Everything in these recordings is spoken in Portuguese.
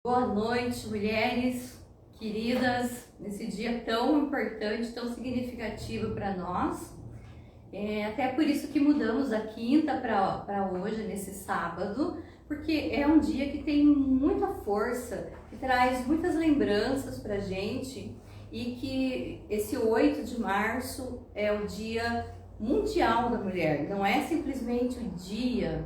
Boa noite, mulheres queridas, nesse dia tão importante, tão significativo para nós. Até por isso que mudamos a quinta para hoje, nesse sábado, porque é um dia que tem muita força, que traz muitas lembranças para a gente, e que esse 8 de março é o Dia Mundial da Mulher. Não é simplesmente o dia,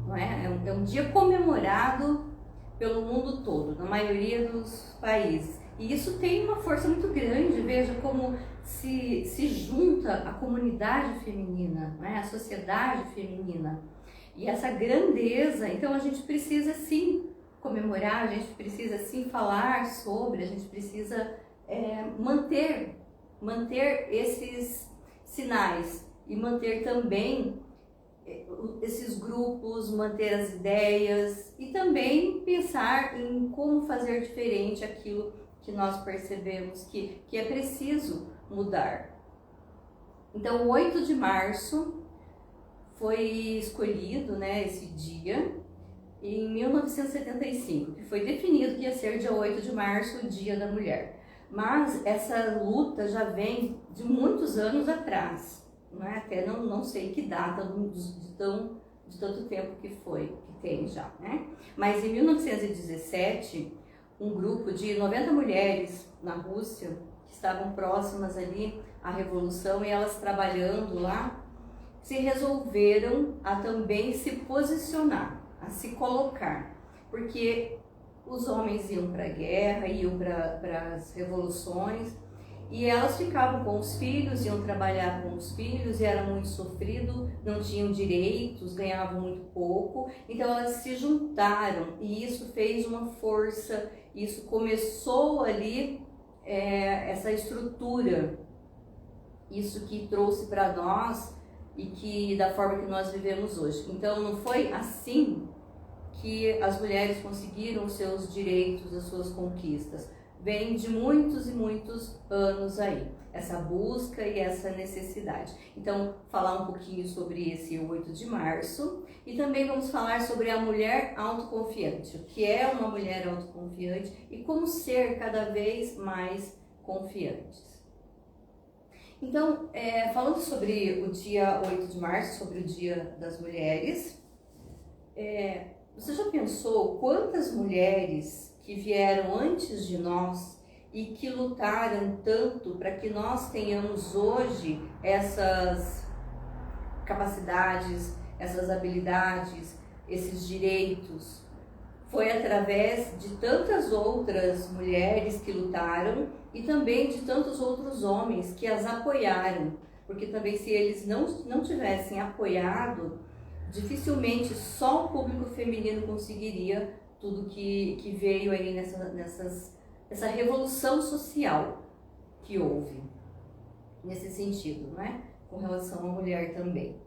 não é? É um dia comemorado pelo mundo todo, na maioria dos países. E isso tem uma força muito grande, veja como se junta a comunidade feminina, né? A sociedade feminina. E essa grandeza, então a gente precisa sim comemorar, a gente precisa sim falar sobre, a gente precisa manter esses sinais e manter também esses grupos, manter as ideias e também pensar em como fazer diferente aquilo que nós percebemos que é preciso mudar. Então, o 8 de março foi escolhido, né, esse dia em 1975, que foi definido que ia ser dia 8 de março, o Dia da Mulher. Mas essa luta já vem de muitos anos atrás. Até não sei que data de tanto tempo que tem já, né? Mas em 1917, um grupo de 90 mulheres na Rússia, que estavam próximas ali à Revolução, e elas trabalhando lá, se resolveram a também se posicionar, a se colocar, porque os homens iam para a guerra, iam para as revoluções, e elas ficavam com os filhos, iam trabalhar com os filhos, e era muito sofrido, não tinham direitos, ganhavam muito pouco. Então elas se juntaram, e isso fez uma força, isso começou ali essa estrutura, isso que trouxe para nós e que da forma que nós vivemos hoje. Então não foi assim que as mulheres conseguiram os seus direitos, as suas conquistas. Vem de muitos e muitos anos aí, essa busca e essa necessidade. Então, falar um pouquinho sobre esse 8 de março, e também vamos falar sobre a mulher autoconfiante, o que é uma mulher autoconfiante e como ser cada vez mais confiantes. Então, falando sobre o dia 8 de março, sobre o Dia das Mulheres, você já pensou quantas mulheres que vieram antes de nós e que lutaram tanto para que nós tenhamos hoje essas capacidades, essas habilidades, esses direitos? Foi através de tantas outras mulheres que lutaram e também de tantos outros homens que as apoiaram, porque também se eles não tivessem apoiado, dificilmente só o público feminino conseguiria tudo que veio aí nessa revolução social que houve nesse sentido, né? Com relação à mulher também.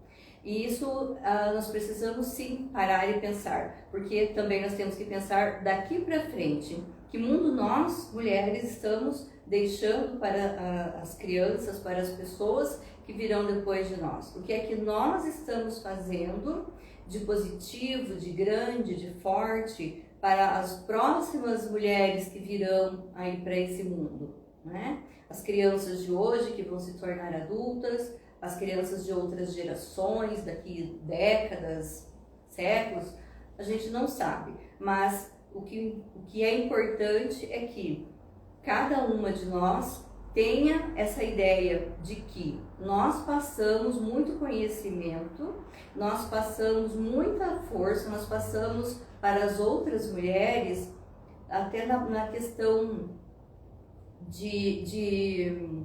E isso nós precisamos sim parar e pensar, porque também nós temos que pensar daqui para frente, que mundo nós, mulheres, estamos deixando para as crianças, para as pessoas que virão depois de nós. O que é que nós estamos fazendo de positivo, de grande, de forte, para as próximas mulheres que virão aí para esse mundo, né? As crianças de hoje que vão se tornar adultas, as crianças de outras gerações, daqui décadas, séculos, a gente não sabe. Mas o que é importante é que cada uma de nós tenha essa ideia de que nós passamos muito conhecimento, nós passamos muita força, nós passamos para as outras mulheres, até na questão de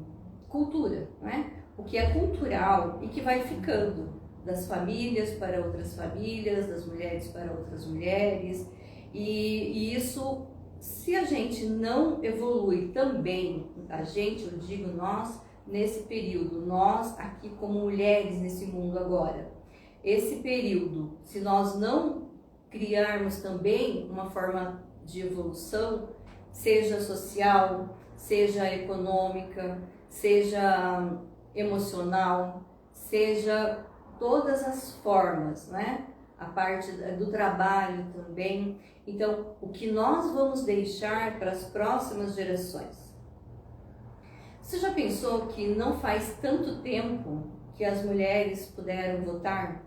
cultura, né? O que é cultural e que vai ficando das famílias para outras famílias, das mulheres para outras mulheres, e isso, se a gente não evolui também, a gente, eu digo nós, nesse período, nós aqui como mulheres nesse mundo agora, esse período, se nós não criarmos também uma forma de evolução, seja social, seja econômica, seja emocional, seja todas as formas, né? a parte do trabalho também. Então, o que nós vamos deixar para as próximas gerações? Você já pensou que não faz tanto tempo que as mulheres puderam votar?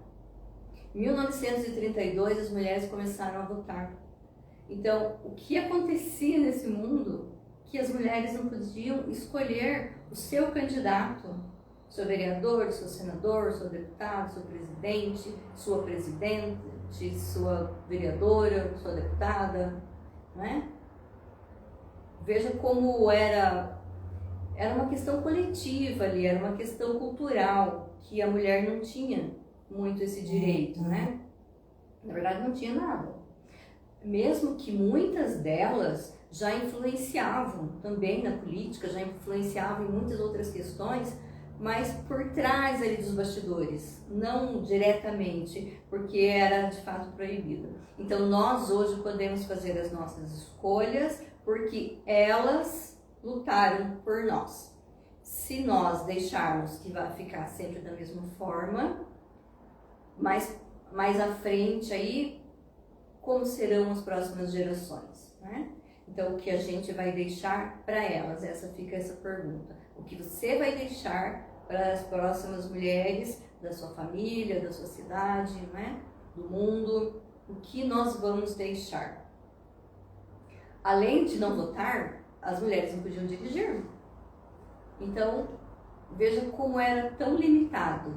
Em 1932, as mulheres começaram a votar. Então, o que acontecia nesse mundo que as mulheres não podiam escolher o seu candidato, seu vereador, seu senador, seu deputado, seu presidente, sua presidente, sua vereadora, sua deputada, né? Veja como era uma questão coletiva ali, era uma questão cultural, que a mulher não tinha muito esse direito, né? Na verdade, não tinha nada. Mesmo que muitas delas já influenciavam também na política, já influenciavam em muitas outras questões, mas por trás ali dos bastidores, não diretamente, porque era de fato proibido. Então nós hoje podemos fazer as nossas escolhas porque elas lutaram por nós. Se nós deixarmos que vai ficar sempre da mesma forma, mais à frente aí, como serão as próximas gerações, né? Então, o que a gente vai deixar para elas? Fica essa pergunta. O que você vai deixar para as próximas mulheres da sua família, da sua cidade, né? Do mundo? O que nós vamos deixar? Além de não votar, as mulheres não podiam dirigir. Então, veja como era tão limitado,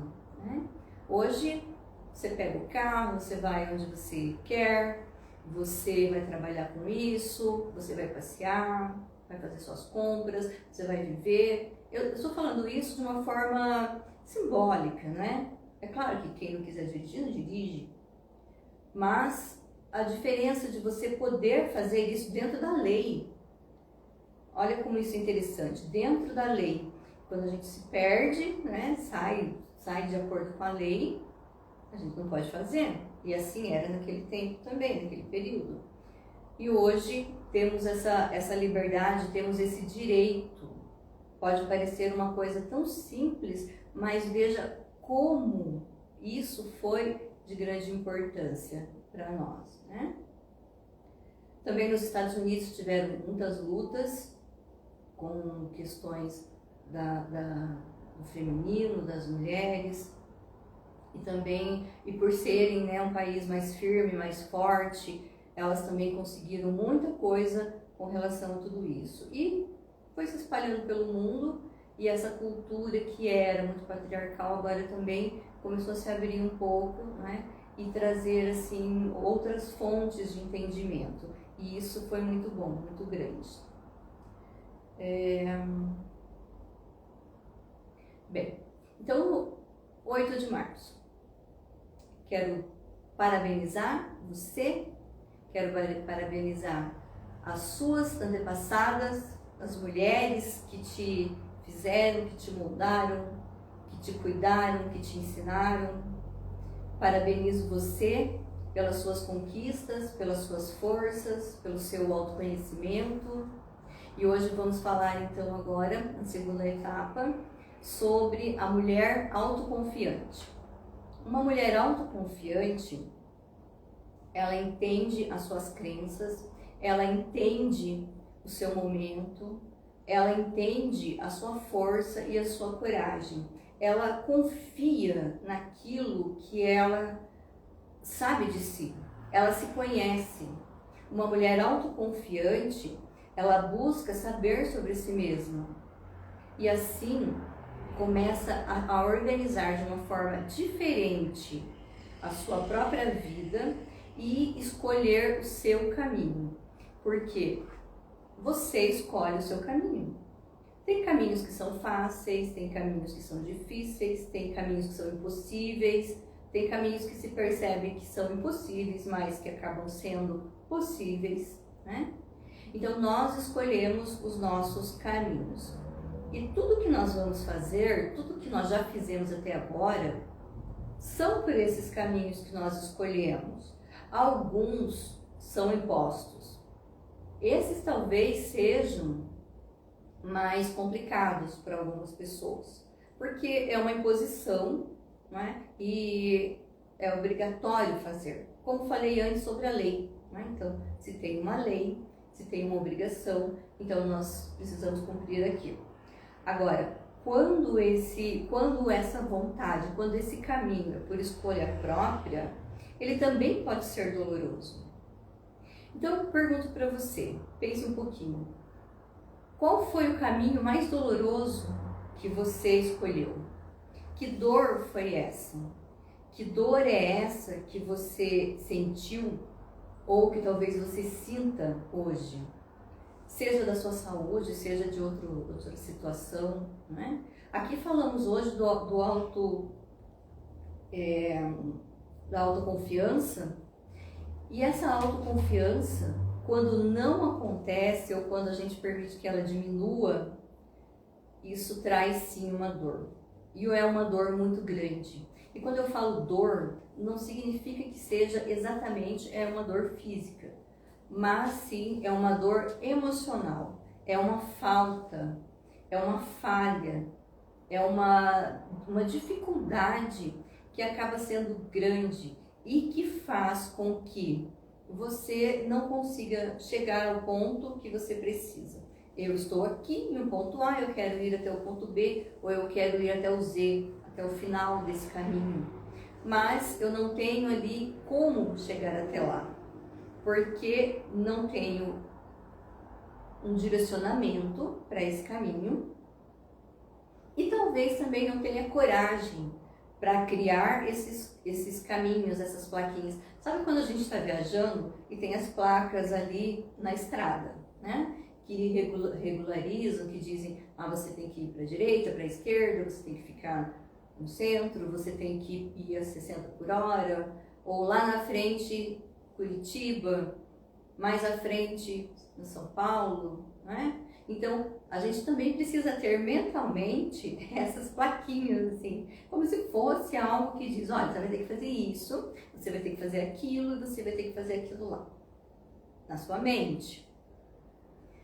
né? Hoje, você pega o carro, você vai onde você quer, você vai trabalhar com isso, você vai passear, vai fazer suas compras, você vai viver. Eu estou falando isso de uma forma simbólica, né? É claro que quem não quiser dirigir, não dirige. Mas a diferença de você poder fazer isso dentro da lei. Olha como isso é interessante. Dentro da lei, quando a gente se perde, né, sai de acordo com a lei, a gente não pode fazer. E assim era naquele tempo também, naquele período. E hoje temos essa liberdade, temos esse direito. Pode parecer uma coisa tão simples, mas veja como isso foi de grande importância para nós, né? Também nos Estados Unidos tiveram muitas lutas com questões do feminino, das mulheres, e por serem, né, um país mais firme, mais forte, elas também conseguiram muita coisa com relação a tudo isso. E foi se espalhando pelo mundo, e essa cultura que era muito patriarcal agora também começou a se abrir um pouco, né, e trazer assim outras fontes de entendimento. E isso foi muito bom, muito grande. Bem, então, 8 de março. Quero parabenizar você, quero parabenizar as suas antepassadas, as mulheres que te fizeram, que te moldaram, que te cuidaram, que te ensinaram. Parabenizo você pelas suas conquistas, pelas suas forças, pelo seu autoconhecimento. E hoje vamos falar então agora, na segunda etapa, sobre a mulher autoconfiante. Uma mulher autoconfiante, ela entende as suas crenças, ela entende o seu momento, ela entende a sua força e a sua coragem. Ela confia naquilo que ela sabe de si, ela se conhece. Uma mulher autoconfiante, ela busca saber sobre si mesma e assim começa a organizar de uma forma diferente a sua própria vida e escolher o seu caminho. Porque você escolhe o seu caminho. Tem caminhos que são fáceis, tem caminhos que são difíceis, tem caminhos que são impossíveis, tem caminhos que se percebem que são impossíveis, mas que acabam sendo possíveis, né? Então nós escolhemos os nossos caminhos. E tudo que nós vamos fazer, tudo que nós já fizemos até agora, são por esses caminhos que nós escolhemos. Alguns são impostos. Esses talvez sejam mais complicados para algumas pessoas, porque é uma imposição, não é? E é obrigatório fazer. Como falei antes sobre a lei, né? Então, se tem uma lei, se tem uma obrigação, então nós precisamos cumprir aquilo. Agora, quando essa vontade, quando esse caminho é por escolha própria, ele também pode ser doloroso. Então eu pergunto para você, pense um pouquinho. Qual foi o caminho mais doloroso que você escolheu? Que dor foi essa? Que dor é essa que você sentiu ou que talvez você sinta hoje? Seja da sua saúde, seja de outra situação, né? Aqui falamos hoje da autoconfiança, e essa autoconfiança, quando não acontece ou quando a gente permite que ela diminua, isso traz sim uma dor, e é uma dor muito grande. E quando eu falo dor, não significa que seja exatamente uma dor física, mas sim é uma dor emocional, é uma falta, é uma falha, é uma dificuldade que acaba sendo grande e que faz com que você não consiga chegar ao ponto que você precisa. Eu estou aqui em um ponto A, eu quero ir até o ponto B, ou eu quero ir até o Z, até o final desse caminho, mas eu não tenho ali como chegar até lá, porque não tenho um direcionamento para esse caminho e talvez também não tenha coragem para criar esses caminhos, essas plaquinhas. Sabe quando a gente está viajando e tem as placas ali na estrada, né? Que regularizam, que dizem, você tem que ir para a direita, para a esquerda, você tem que ficar no centro, você tem que ir a 60 por hora, ou lá na frente, Curitiba, mais à frente, em São Paulo, né? Então, a gente também precisa ter mentalmente essas plaquinhas, assim, como se fosse algo que diz, olha, você vai ter que fazer isso, você vai ter que fazer aquilo, você vai ter que fazer aquilo lá, na sua mente.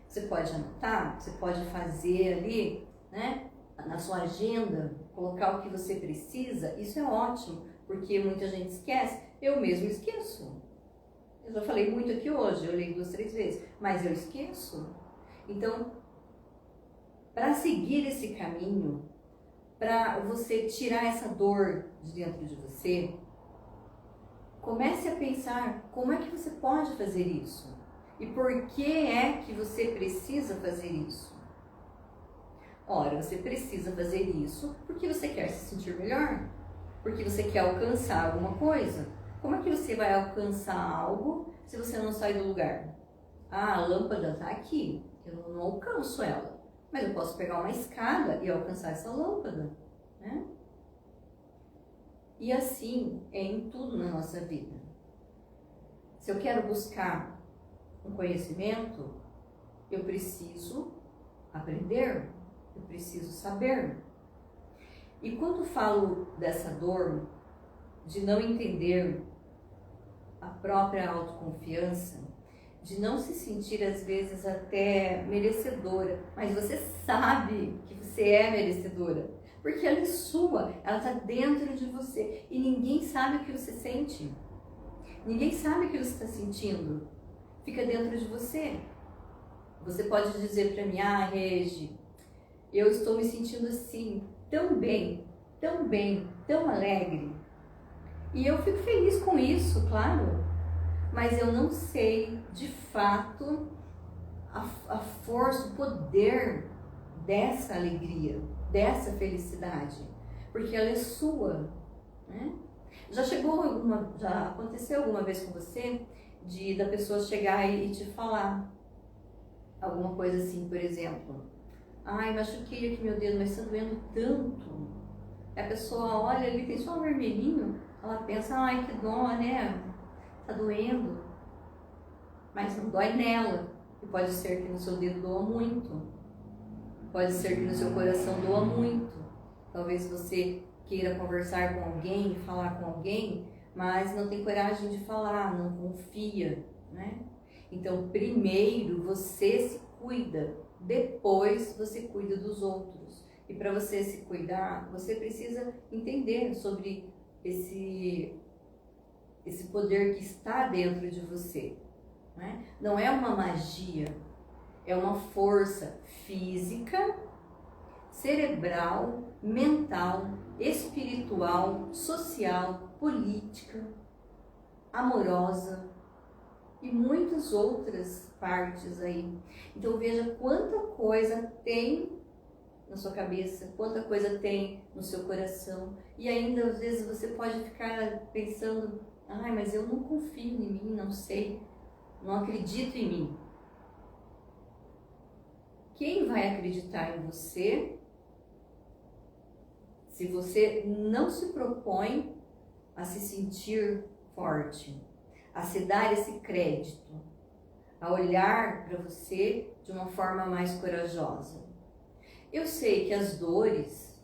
Você pode anotar, você pode fazer ali, né, na sua agenda, colocar o que você precisa, isso é ótimo, porque muita gente esquece, eu mesmo esqueço. Eu já falei muito aqui hoje, eu leio 2, 3 vezes, mas eu esqueço. Então, para seguir esse caminho, para você tirar essa dor de dentro de você, comece a pensar como é que você pode fazer isso e por que é que você precisa fazer isso. Ora, você precisa fazer isso porque você quer se sentir melhor, porque você quer alcançar alguma coisa. Como é que você vai alcançar algo se você não sai do lugar? A lâmpada está aqui, eu não alcanço ela, mas eu posso pegar uma escada e alcançar essa lâmpada, né? E assim é em tudo na nossa vida. Se eu quero buscar um conhecimento, eu preciso aprender, eu preciso saber. E quando falo dessa dor de não entender a própria autoconfiança, de não se sentir às vezes até merecedora, mas você sabe que você é merecedora, porque ela é sua, ela está dentro de você e ninguém sabe o que você sente, ninguém sabe o que você está sentindo, fica dentro de você. Você pode dizer para mim, Regi, eu estou me sentindo assim, tão bem, tão alegre, e eu fico feliz com isso, claro. Mas eu não sei, de fato, a força, o poder dessa alegria, dessa felicidade, porque ela é sua, né? Já aconteceu alguma vez com você da pessoa chegar e te falar alguma coisa assim, por exemplo, machuquei aqui meu dedo, mas está doendo tanto. A pessoa olha ali, tem só um vermelhinho, ela pensa, que dó, né? Tá doendo, mas não dói nela. E pode ser que no seu dedo doa muito, pode ser que no seu coração doa muito. Talvez você queira conversar com alguém, falar com alguém, mas não tem coragem de falar, não confia, né? Então, primeiro você se cuida, depois você cuida dos outros. E para você se cuidar, você precisa entender sobre esse poder que está dentro de você. Né? Não é uma magia, é uma força física, cerebral, mental, espiritual, social, política, amorosa e muitas outras partes aí. Então veja quanta coisa tem na sua cabeça, quanta coisa tem no seu coração, e ainda às vezes você pode ficar pensando, ai, mas eu não confio em mim, não sei, não acredito em mim. Quem vai acreditar em você se você não se propõe a se sentir forte, a se dar esse crédito, a olhar para você de uma forma mais corajosa? Eu sei que as dores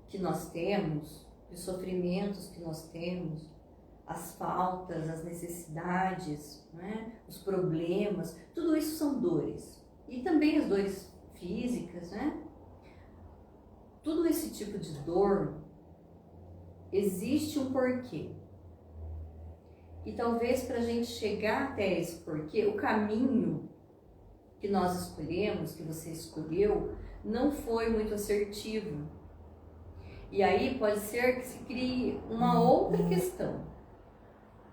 que nós temos, os sofrimentos que nós temos, as faltas, as necessidades, né, os problemas, tudo isso são dores. E também as dores físicas, né? Tudo esse tipo de dor, existe um porquê. E talvez para a gente chegar até esse porquê, o caminho que nós escolhemos, que você escolheu, não foi muito assertivo. E aí pode ser que se crie uma outra questão,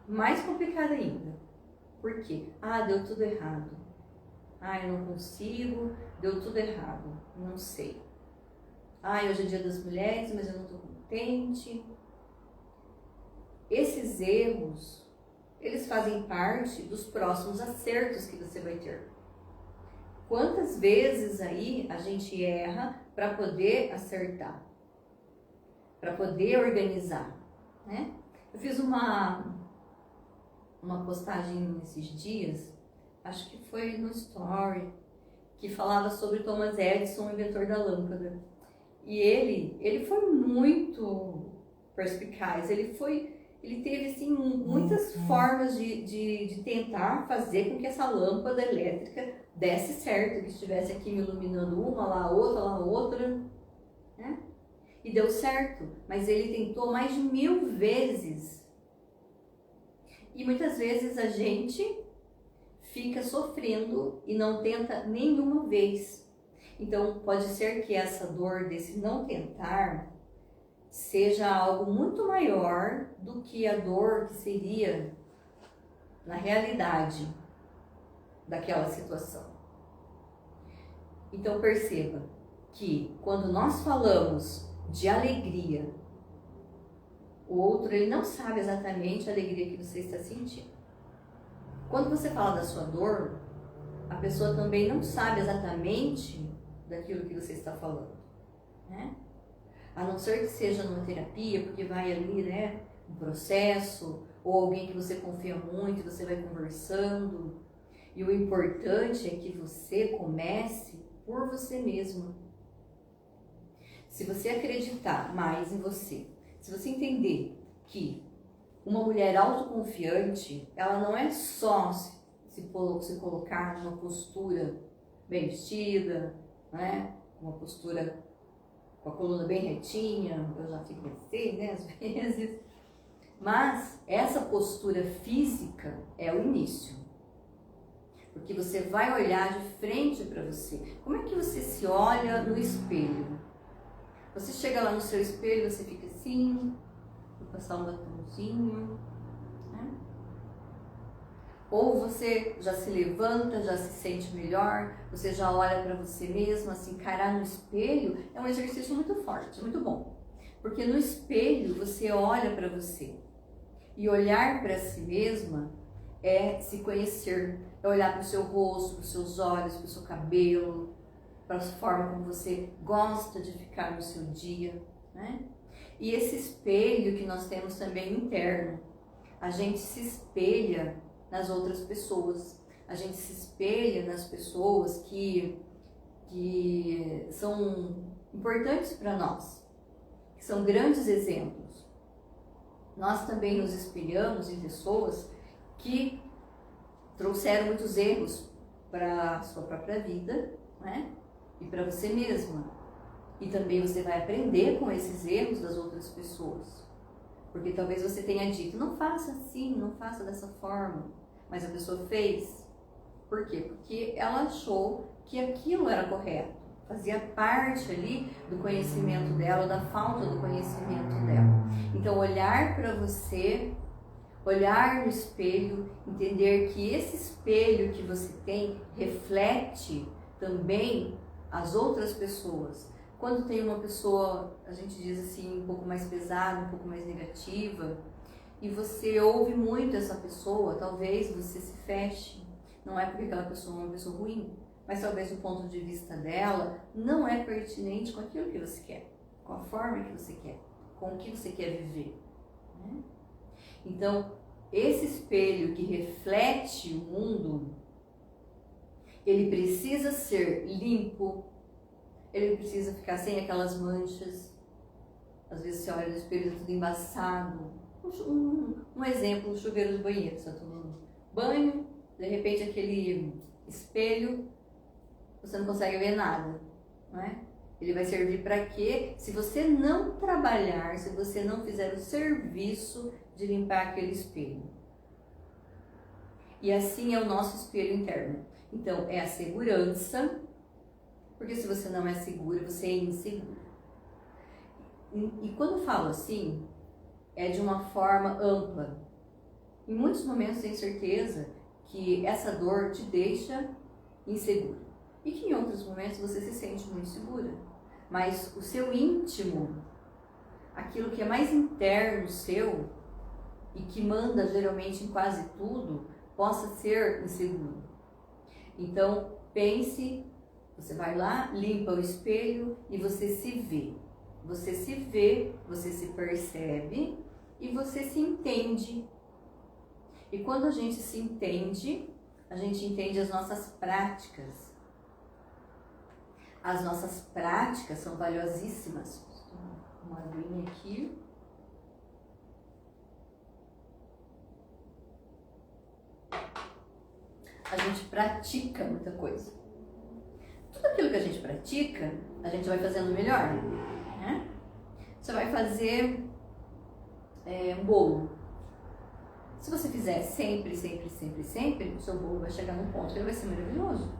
mais complicada ainda. Por quê? Ah, deu tudo errado. Ah, eu não consigo, deu tudo errado, não sei. Ah, hoje é dia das mulheres, mas eu não estou contente. Esses erros, eles fazem parte dos próximos acertos que você vai ter. Quantas vezes aí a gente erra para poder acertar, para poder organizar, né? Eu fiz uma postagem esses dias, acho que foi no Story, que falava sobre Thomas Edison, o inventor da lâmpada. E ele foi muito perspicaz, ele teve assim, muitas formas de tentar fazer com que essa lâmpada elétrica desse certo, que estivesse aqui me iluminando uma, lá outra, né? E deu certo, mas ele tentou mais de 1000 vezes. E muitas vezes a gente fica sofrendo e não tenta nenhuma vez. Então pode ser que essa dor desse não tentar seja algo muito maior do que a dor que seria na realidade daquela situação. Então perceba que quando nós falamos de alegria, o outro ele não sabe exatamente a alegria que você está sentindo. Quando você fala da sua dor, a pessoa também não sabe exatamente daquilo que você está falando, né? A não ser que seja numa terapia, porque vai ali, né, um processo, ou alguém que você confia muito, você vai conversando. E o importante é que você comece por você mesmo. Se você acreditar mais em você, se você entender que uma mulher autoconfiante, ela não é só se colocar numa postura bem vestida, né, uma postura com a coluna bem retinha, eu já fico assim, né, às vezes. Mas essa postura física é o início. Porque você vai olhar de frente para você. Como é que você se olha no espelho? Você chega lá no seu espelho, você fica assim, vou passar um batomzinho, né? Ou você já se levanta, já se sente melhor, você já olha para você mesma, se encarar no espelho é um exercício muito forte, muito bom. Porque no espelho você olha para você. E olhar para si mesma é se conhecer, é olhar para o seu rosto, para os seus olhos, para o seu cabelo, para a forma como você gosta de ficar no seu dia, né? E esse espelho que nós temos também interno, a gente se espelha nas outras pessoas, a gente se espelha nas pessoas que são importantes para nós, que são grandes exemplos. Nós também nos espelhamos em pessoas que trouxeram muitos erros para a sua própria vida, né? E para você mesma. E também você vai aprender com esses erros das outras pessoas. Porque talvez você tenha dito, não faça assim, não faça dessa forma. Mas a pessoa fez. Por quê? Porque ela achou que aquilo era correto. Fazia parte ali do conhecimento dela, da falta do conhecimento dela. Então, olhar para você, olhar no espelho, entender que esse espelho que você tem reflete também as outras pessoas. Quando tem uma pessoa, a gente diz assim, um pouco mais pesada, um pouco mais negativa, e você ouve muito essa pessoa, talvez você se feche. Não é porque aquela pessoa é uma pessoa ruim, mas talvez o ponto de vista dela não é pertinente com aquilo que você quer, com a forma que você quer, com o que você quer viver, né? Então, esse espelho que reflete o mundo, ele precisa ser limpo, ele precisa ficar sem aquelas manchas. Às vezes você olha no espelho, tá tudo embaçado. Um exemplo, o chuveiro do banheiro, você está tomando banho, de repente aquele espelho, você não consegue ver nada, não é? Ele vai servir para quê? Se você não trabalhar, se você não fizer o serviço de limpar aquele espelho. E assim é o nosso espelho interno. Então, é a segurança, porque se você não é seguro, você é inseguro. E quando eu falo assim, é de uma forma ampla. Em muitos momentos, tenho certeza que essa dor te deixa inseguro. E que em outros momentos você se sente muito segura. Mas o seu íntimo, aquilo que é mais interno seu e que manda geralmente em quase tudo, possa ser inseguro. Então, pense, você vai lá, limpa o espelho e você se vê. Você se vê, você se percebe e você se entende. E quando a gente se entende, a gente entende as nossas práticas. As nossas práticas são valiosíssimas. Uma aguinha aqui. A gente pratica muita coisa. Tudo aquilo que a gente pratica, a gente vai fazendo melhor, né? Você vai fazer um bolo. Se você fizer sempre, o seu bolo vai chegar num ponto que ele vai ser maravilhoso.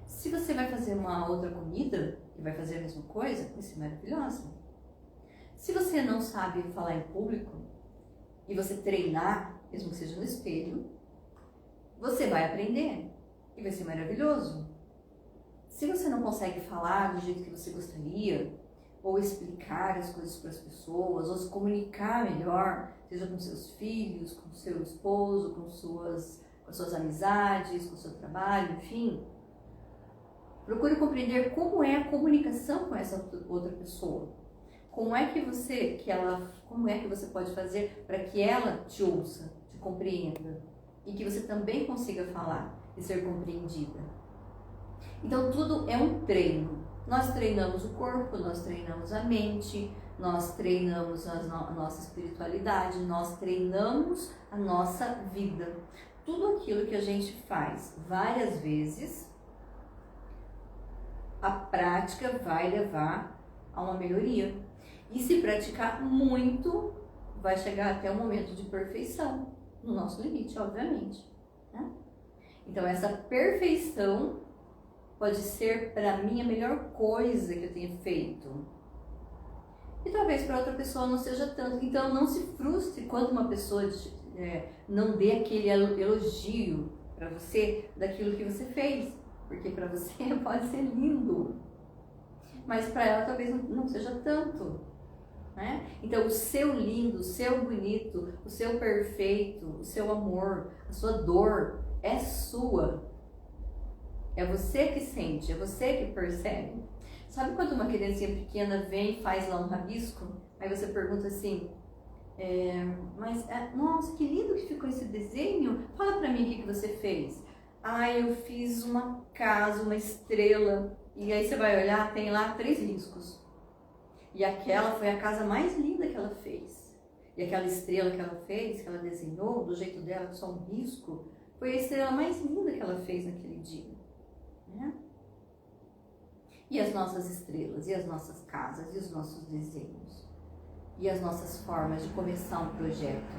Se você vai fazer uma outra comida e vai fazer a mesma coisa, vai ser maravilhosa. Se você não sabe falar em público e você treinar, mesmo que seja no espelho, você vai aprender e vai ser maravilhoso. Se você não consegue falar do jeito que você gostaria, ou explicar as coisas para as pessoas, ou se comunicar melhor, seja com seus filhos, com seu esposo, com suas amizades, com o seu trabalho, enfim, procure compreender como é a comunicação com essa outra pessoa. Como é que você pode fazer para que ela te ouça, te compreenda e que você também consiga falar e ser compreendida. Então tudo é um treino. Nós treinamos o corpo, nós treinamos a mente, nós treinamos a nossa espiritualidade, nós treinamos a nossa vida. Tudo aquilo que a gente faz várias vezes, a prática vai levar a uma melhoria. E se praticar muito, vai chegar até o momento de perfeição, no nosso limite, obviamente, né? Então essa perfeição pode ser para mim a melhor coisa que eu tenha feito. E talvez para outra pessoa não seja tanto. Então não se frustre quando uma pessoa não dê aquele elogio para você daquilo que você fez. Porque para você pode ser lindo, mas para ela talvez não seja tanto, né? Então o seu lindo, o seu bonito, o seu perfeito, o seu amor, a sua dor é sua. É você que sente, é você que percebe. Sabe quando uma criancinha pequena vem e faz lá um rabisco? Aí você pergunta assim, nossa, que lindo que ficou esse desenho. Fala pra mim o que você fez. Eu fiz uma casa, uma estrela. E aí você vai olhar, tem lá 3 riscos. E aquela foi a casa mais linda que ela fez. E aquela estrela que ela fez, que ela desenhou, do jeito dela, só um risco, foi a estrela mais linda que ela fez naquele dia. Né? E as nossas estrelas, e as nossas casas, e os nossos desenhos. e as nossas formas de começar um projeto,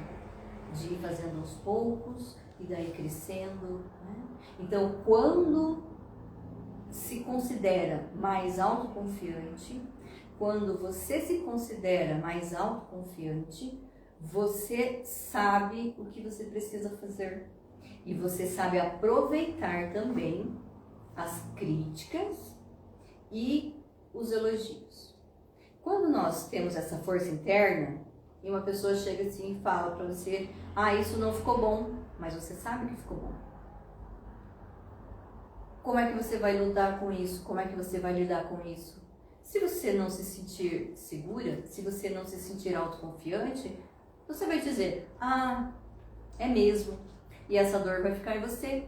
de ir fazendo aos poucos e daí crescendo, né? Então, quando se considera mais autoconfiante, quando você se considera mais autoconfiante, você sabe o que você precisa fazer e você sabe aproveitar também as críticas e os elogios. Quando nós temos essa força interna e uma pessoa chega assim e fala para você: ah, isso não ficou bom, mas você sabe que ficou bom. Como é que você vai lutar com isso? Como é que você vai lidar com isso? Se você não se sentir segura, se você não se sentir autoconfiante, você vai dizer: ah, é mesmo. E essa dor vai ficar em você.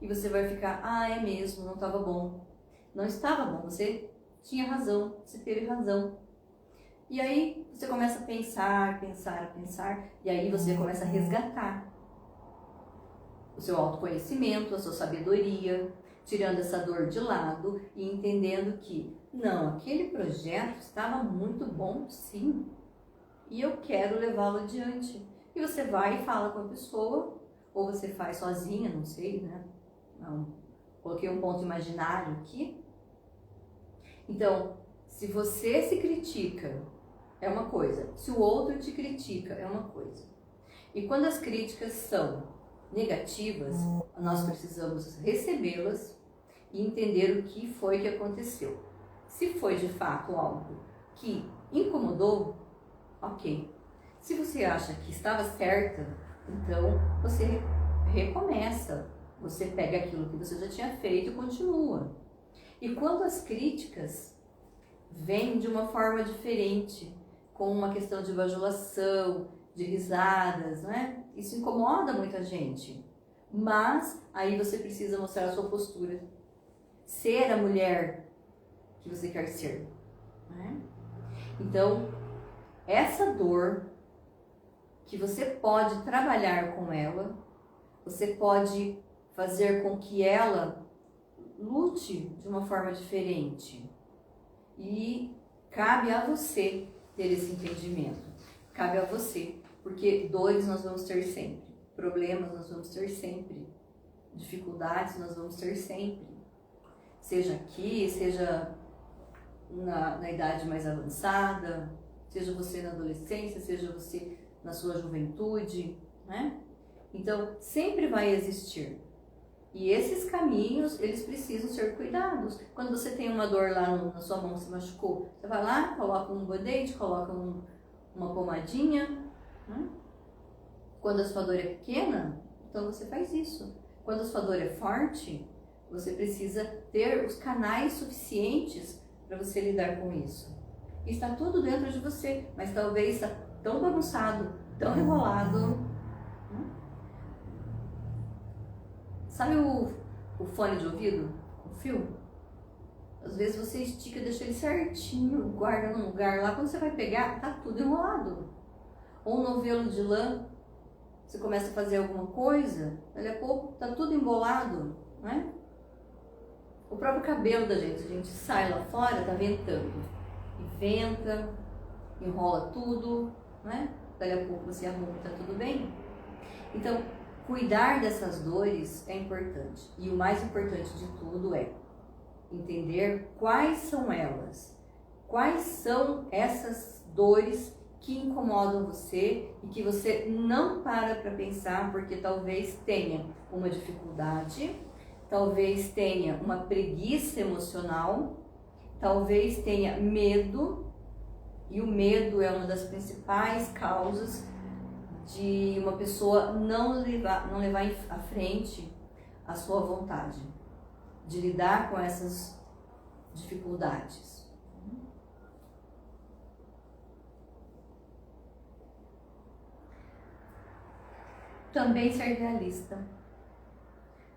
E você vai ficar: ah, é mesmo, não estava bom. Não estava bom, você tinha razão, você teve razão. E aí você começa a pensar, e aí você começa a resgatar o seu autoconhecimento, a sua sabedoria, tirando essa dor de lado e entendendo que, não, aquele projeto estava muito bom, sim, e eu quero levá-lo adiante. E você vai e fala com a pessoa, ou você faz sozinha, não sei, né? Não, coloquei um ponto imaginário aqui. Então, se você se critica, é uma coisa. Se o outro te critica, é uma coisa. E quando as críticas são negativas, nós precisamos recebê-las e entender o que foi que aconteceu. Se foi de fato algo que incomodou, ok. Se você acha que estava certa, então você recomeça. Você pega aquilo que você já tinha feito e continua. E quando as críticas vêm de uma forma diferente, com uma questão de bajulação, de risadas, não é? Isso incomoda muita gente. Mas aí você precisa mostrar a sua postura. Ser a mulher que você quer ser. Né? Então, essa dor que você pode trabalhar com ela, você pode fazer com que ela lute de uma forma diferente. E cabe a você ter esse entendimento. Cabe a você, porque dores nós vamos ter sempre, problemas nós vamos ter sempre, dificuldades nós vamos ter sempre. Seja aqui, seja na idade mais avançada, seja você na adolescência, seja você na sua juventude, né? Então, sempre vai existir. E esses caminhos, eles precisam ser cuidados. Quando você tem uma dor lá na sua mão, se machucou, você vai lá, coloca um band-aid, coloca uma pomadinha. Né? Quando a sua dor é pequena, então você faz isso. Quando a sua dor é forte, você precisa ter os canais suficientes para você lidar com isso. E está tudo dentro de você, mas talvez está tão bagunçado, tão enrolado. Sabe o fone de ouvido? O fio? Às vezes você estica, deixa ele certinho, guarda num lugar lá. Quando você vai pegar, tá tudo enrolado. Ou um novelo de lã, você começa a fazer alguma coisa, daqui a pouco tá tudo embolado, né? O próprio cabelo da gente, a gente sai lá fora, tá ventando. E venta, enrola tudo, né? Daqui a pouco você arruma, tá tudo bem. Então, cuidar dessas dores é importante. E o mais importante de tudo é entender quais são elas. Quais são essas dores que incomodam você e que você não para pensar porque talvez tenha uma dificuldade, talvez tenha uma preguiça emocional, talvez tenha medo, e o medo é uma das principais causas de uma pessoa não levar à frente a sua vontade, de lidar com essas dificuldades. Também ser realista.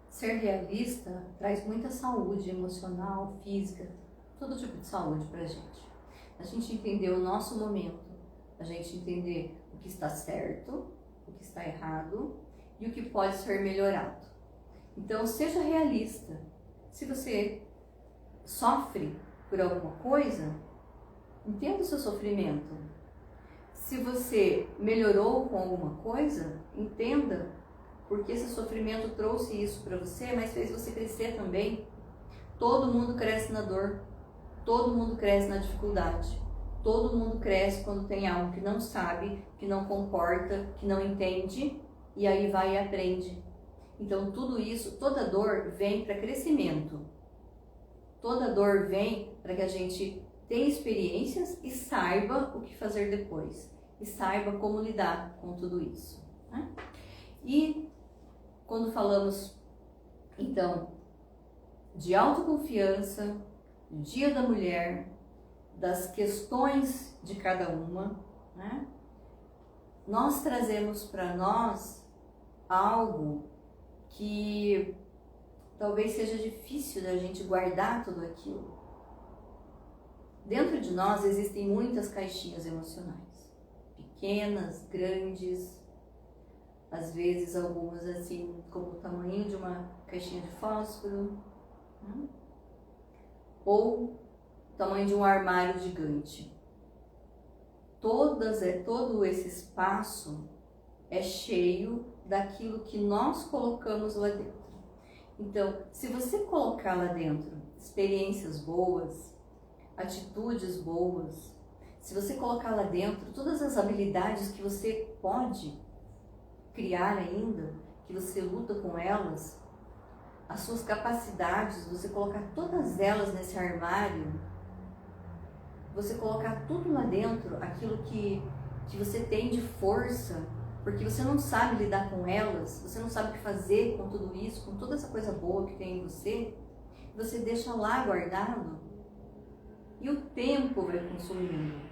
Ser realista traz muita saúde emocional, física, todo tipo de saúde pra gente. A gente entender o nosso momento, a gente entender o que está certo, o que está errado e o que pode ser melhorado. Então, seja realista. Se você sofre por alguma coisa, entenda o seu sofrimento. Se você melhorou com alguma coisa, entenda porque esse sofrimento trouxe isso para você, mas fez você crescer também. Todo mundo cresce na dor, todo mundo cresce na dificuldade, todo mundo cresce quando tem algo que não sabe, que não comporta, que não entende, e aí vai e aprende. Então tudo isso, toda dor vem para crescimento. Toda dor vem para que a gente tenha experiências e saiba o que fazer depois. E saiba como lidar com tudo isso, né? E quando falamos, então, de autoconfiança, Dia da Mulher, das questões de cada uma, né? Nós trazemos para nós algo que talvez seja difícil da gente guardar tudo aquilo. Dentro de nós existem muitas caixinhas emocionais, pequenas, grandes, às vezes algumas assim como o tamanho de uma caixinha de fósforo, né? Ou o tamanho de um armário gigante. Todo esse espaço é cheio daquilo que nós colocamos lá dentro. Então, se você colocar lá dentro experiências boas, atitudes boas, se você colocar lá dentro todas as habilidades que você pode criar ainda, que você luta com elas, as suas capacidades, você colocar todas elas nesse armário, você colocar tudo lá dentro, aquilo que você tem de força, porque você não sabe lidar com elas, você não sabe o que fazer com tudo isso, com toda essa coisa boa que tem em você, você deixa lá guardado e o tempo vai consumindo.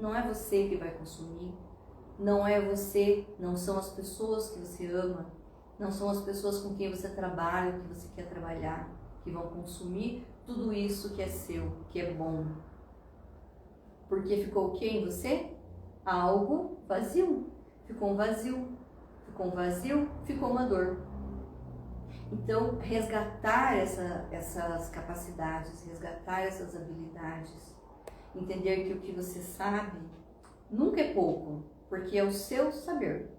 Não é você que vai consumir, não é você, não são as pessoas que você ama, não são as pessoas com quem você trabalha, que você quer trabalhar, que vão consumir tudo isso que é seu, que é bom. Porque ficou o que em você? Algo vazio. Ficou um vazio. Ficou um vazio, ficou uma dor. Então, resgatar essas capacidades, resgatar essas habilidades, entender que o que você sabe nunca é pouco, porque é o seu saber.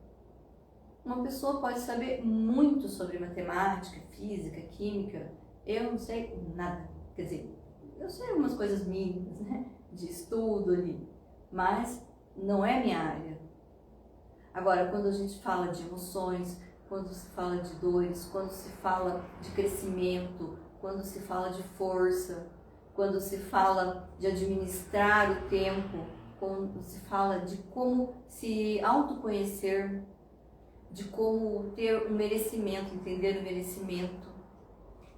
Uma pessoa pode saber muito sobre matemática, física, química. Eu não sei nada. Quer dizer, eu sei algumas coisas mínimas, né, de estudo ali, mas não é minha área. Agora, quando a gente fala de emoções, quando se fala de dores, quando se fala de crescimento, quando se fala de força, quando se fala de administrar o tempo, quando se fala de como se autoconhecer, de como ter um merecimento, entender o merecimento,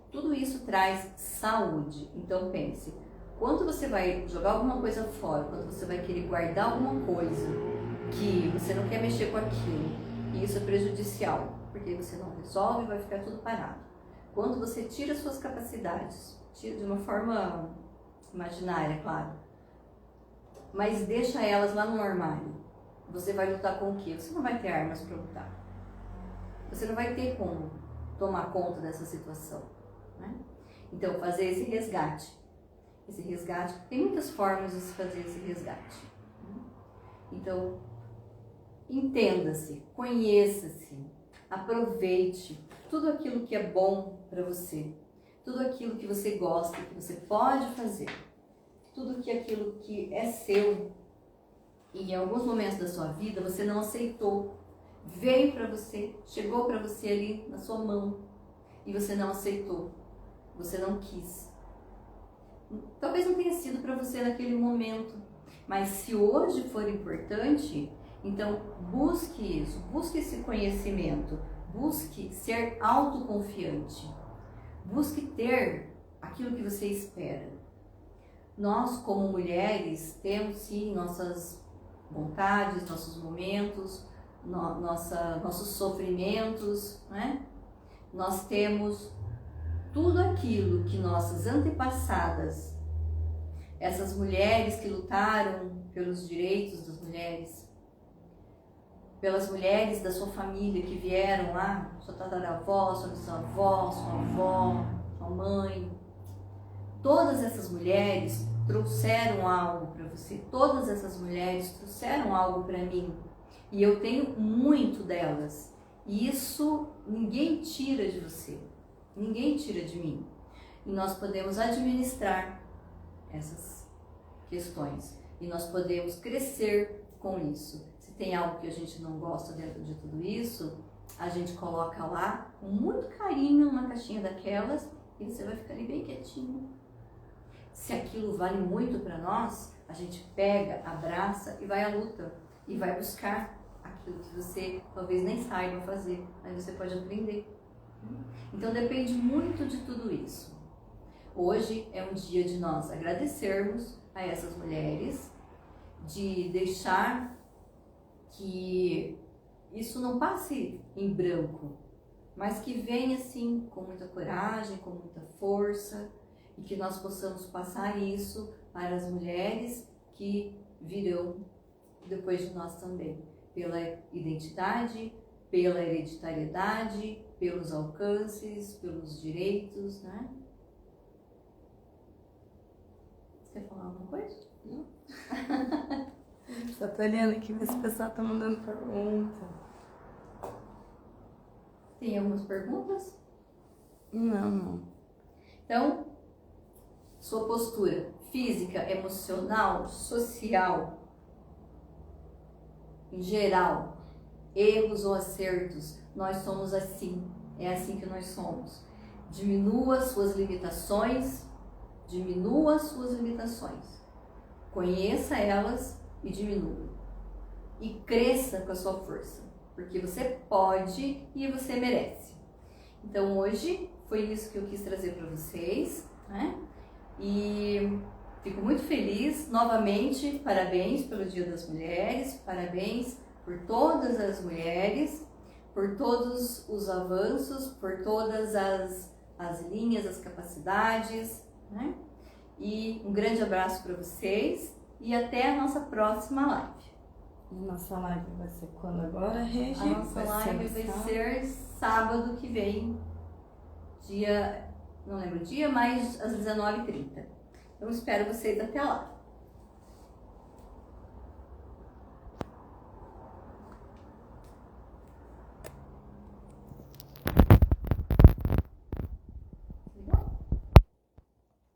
tudo isso traz saúde. Então pense, quando você vai jogar alguma coisa fora, quando você vai querer guardar alguma coisa que você não quer mexer com aquilo, e isso é prejudicial, porque você não resolve e vai ficar tudo parado. Quando você tira suas capacidades, tira de uma forma imaginária, claro, mas deixa elas lá no armário, você vai lutar com o quê? Você não vai ter armas para lutar. Você não vai ter como tomar conta dessa situação, né? Então, fazer esse resgate. Esse resgate, tem muitas formas de se fazer esse resgate, né? Então, entenda-se, conheça-se, aproveite tudo aquilo que é bom para você, tudo aquilo que você gosta, que você pode fazer, tudo aquilo que é seu e em alguns momentos da sua vida você não aceitou, veio para você, chegou para você ali na sua mão e você não aceitou, você não quis. Talvez não tenha sido para você naquele momento, mas se hoje for importante, então busque isso, busque esse conhecimento, busque ser autoconfiante, busque ter aquilo que você espera. Nós, como mulheres, temos sim nossas vontades, nossos momentos, nossos sofrimentos, né? Nós temos tudo aquilo que nossas antepassadas, essas mulheres que lutaram pelos direitos das mulheres, pelas mulheres da sua família que vieram lá, sua tataravó, sua bisavó, sua avó, sua mãe, todas essas mulheres trouxeram algo para você. Todas essas mulheres trouxeram algo para mim. E eu tenho muito delas. E isso ninguém tira de você. Ninguém tira de mim. E nós podemos administrar essas questões. E nós podemos crescer com isso. Se tem algo que a gente não gosta dentro de tudo isso, a gente coloca lá com muito carinho numa caixinha daquelas e você vai ficar ali bem quietinho. Se aquilo vale muito para nós, a gente pega, abraça e vai à luta. E vai buscar aquilo que você talvez nem saiba fazer, mas você pode aprender. Então depende muito de tudo isso. Hoje é um dia de nós agradecermos a essas mulheres, de deixar que isso não passe em branco, mas que venha assim com muita coragem, com muita força, e que nós possamos passar isso para as mulheres que virão depois de nós também, pela identidade, pela hereditariedade, pelos alcances, pelos direitos, né? Você quer falar alguma coisa? Não. Só tô olhando aqui, ver se o pessoal tá mandando pergunta. Tem algumas perguntas? Não. Então, sua postura física, emocional, social, em geral, erros ou acertos, nós somos assim, é assim que nós somos. Diminua suas limitações, conheça elas e diminua. E cresça com a sua força, porque você pode e você merece. Então hoje foi isso que eu quis trazer para vocês, né? E fico muito feliz, novamente, parabéns pelo Dia das Mulheres, parabéns por todas as mulheres, por todos os avanços, por todas as linhas, as capacidades, né? E um grande abraço para vocês e até a nossa próxima live. Nossa live vai ser quando agora, Regi? A nossa live vai ser sábado que vem, dia, não lembro o dia, mas às 19h30. Então espero vocês até lá.